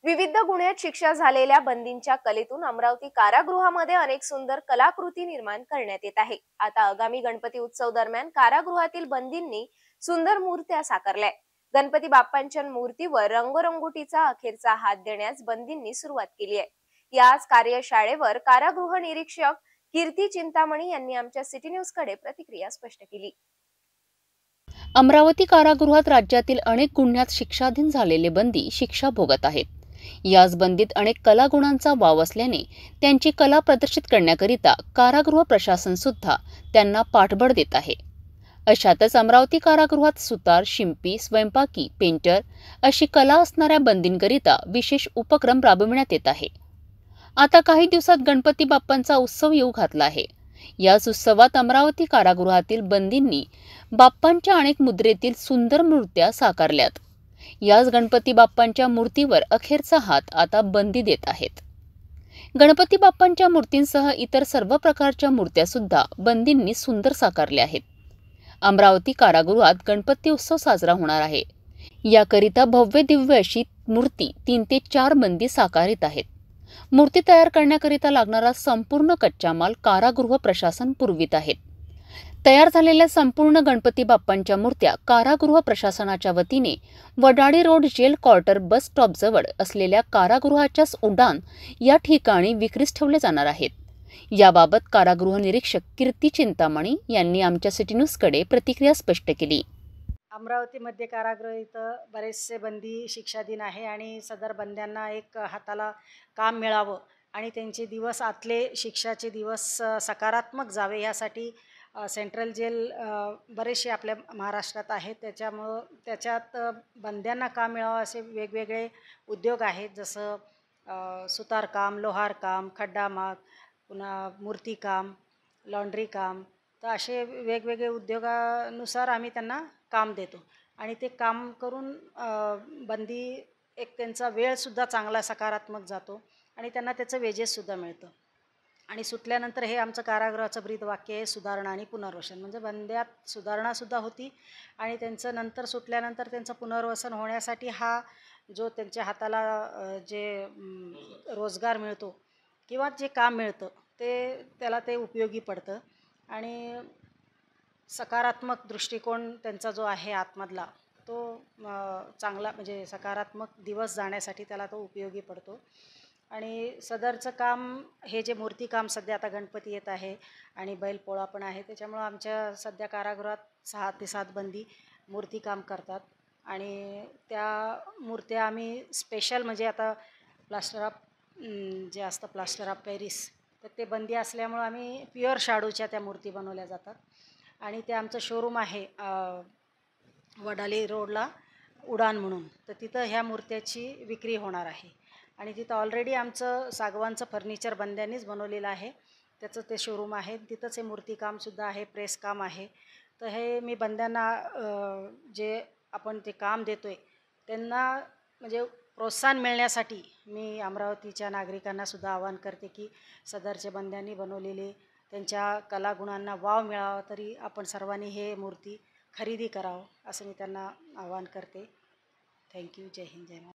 विविध गुन्ह्यात शिक्षा झालेल्या बंदींच्या कलेतून अमरावती कारागृहामध्ये अनेक सुंदर कलाकृती निर्माण करण्यात येत आहे। आता आगामी गणपती उत्सव दरम्यान कारागृहातील बंदींनी सुंदर मूर्त्या साकारल्या। गणपती बाप्पांच्या मूर्तीवर रंगरंगोटीचा अखेरचा हात देण्यास बंदींनी सुरुवात केली आहे। याच कार्यशाळेवर कारागृह निरीक्षक कीर्ती चिंतामणी यांनी आमच्या सिटी न्यूज कडे प्रतिक्रिया स्पष्ट केली। अमरावती कारागृहात राज्यातील अनेक गुन्ह्यात शिक्षाधीन झालेले बंदी शिक्षा भोगत आहेत। याच बंदीत अनेक कलागुणांचा वाव असल्याने त्यांची कला प्रदर्शित करण्याकरिता कारागृह प्रशासन सुद्धा त्यांना पाठबळ देत आहे। अशातच अमरावती कारागृहात सुतार, शिंपी, स्वयंपाकी, पेंटर अशी कला असणाऱ्या बंदींकरिता विशेष उपक्रम राबविण्यात येत आहे। आता काही दिवसात गणपती बाप्पांचा उत्सव येऊ घातला आहे। याच उत्सवात अमरावती कारागृहातील बंदींनी बाप्पांच्या अनेक मुद्रेतील सुंदर मूर्त्या साकारल्यात। याच गणपती बाप्पांच्या मूर्तीवर अखेरचा हात आता बंदी देत आहेत। गणपती बाप्पांच्या मूर्तींसह इतर सर्व प्रकारच्या मूर्त्या सुद्धा बंदींनी सुंदर साकारल्या आहेत। अमरावती कारागृहात गणपती उत्सव साजरा होणार आहे। याकरिता भव्य दिव्य अशी मूर्ती 3 ते 4 बंदी साकारित आहेत। मूर्ती तयार करण्याकरिता लागणारा संपूर्ण कच्चा माल कारागृह प्रशासन पुरवित आहेत। तयार झालेल्या संपूर्ण गणपती बाप्पांच्या मूर्त्या कारागृह प्रशासनाच्या वतीने Wadali road jail quarter bus stop जवळ असलेल्या कारागृहाच्याच उड्डाण या ठिकाणी विक्रीस ठेवले जाणार आहेत। याबाबत कारागृह निरीक्षक कीर्ती चिंतामणी यांनी आमच्या सिटी न्यूजकडे प्रतिक्रिया स्पष्ट केली। अमरावती मध्य कारागृह इथं बरेचसे बंदी शिक्षाधीन आहे आणि सदर बंद्यांना एक हाताला काम मिळावं आणि त्यांचे दिवस आतले शिक्षाचे दिवस सकारात्मक जावे यासाठी सेंट्रल जेल बरेचसे आपल्या महाराष्ट्रात आहेत। त्याच्यामुळं त्याच्यात बंद्यांना काम मिळावं असे वेगवेगळे उद्योग आहेत, जसं सुतारकाम, लोहारकाम, खड्डामाग, पुन्हा मूर्तिकाम, लॉन्ड्री काम। तर असे वेगवेगळे उद्योगानुसार आम्ही त्यांना काम देतो आणि ते काम करून बंदी एक त्यांचा वेळसुद्धा चांगला सकारात्मक जातो आणि त्यांना त्याचं वेजेससुद्धा मिळतं। आणि सुटल्यानंतर हे आमचं कारागृहाचं ब्रीदवाक्य आहे, सुधारणा आणि पुनर्वसन। म्हणजे बंद्यात सुधारणासुद्धा होती आणि त्यांचं नंतर सुटल्यानंतर त्यांचं पुनर्वसन होण्यासाठी हा जो त्यांच्या हाताला जे रोजगार मिळतो किंवा जे काम मिळतं त्याला ते उपयोगी पडतं आणि सकारात्मक दृष्टिकोन त्यांचा जो आहे आतमधला तो चांगला म्हणजे सकारात्मक दिवस जाण्यासाठी त्याला तो उपयोगी पडतो। आणि सदरचं काम हे जे मूर्तिकाम सध्या आता गणपती येत आहे आणि बैलपोळा पण आहे, त्याच्यामुळं आमच्या सध्या कारागृहात 6 ते 7 बंदी मूर्तिकाम करतात आणि त्या मूर्त्या आम्ही स्पेशल म्हणजे आता प्लास्टर ऑफ जे असतं प्लास्टर ऑफ पॅरिस, तर ते बंदी असल्यामुळं आम्ही प्युअर शाडूच्या त्या मूर्ती बनवल्या जातात आणि ते आमचं शोरूम आहे वडाळी रोडला उडान म्हणून, तर तिथं ह्या मूर्त्याची विक्री होणार आहे आणि तिथं ऑलरेडी आमचं सागवानचं फर्निचर बंद्यांनीच बनवलेलं आहे, त्याचं ते शोरूम आहे। तिथंच हे मूर्तिकामसुद्धा आहे, प्रेस काम आहे। तर हे मी बंद्यांना जे आपण ते काम देतो आहे त्यांना म्हणजे प्रोत्साहन मिळण्यासाठी मी अमरावतीच्या नागरिकांनासुद्धा आवाहन करते की सदरचे बंद्यांनी बनवलेले त्यांच्या कलागुणांना वाव मिळावा तरी आपण सर्वांनी हे मूर्ती खरेदी करावं असं मी त्यांना आवाहन करते। थँक्यू। जय हिंद, जय महाराष्ट्र।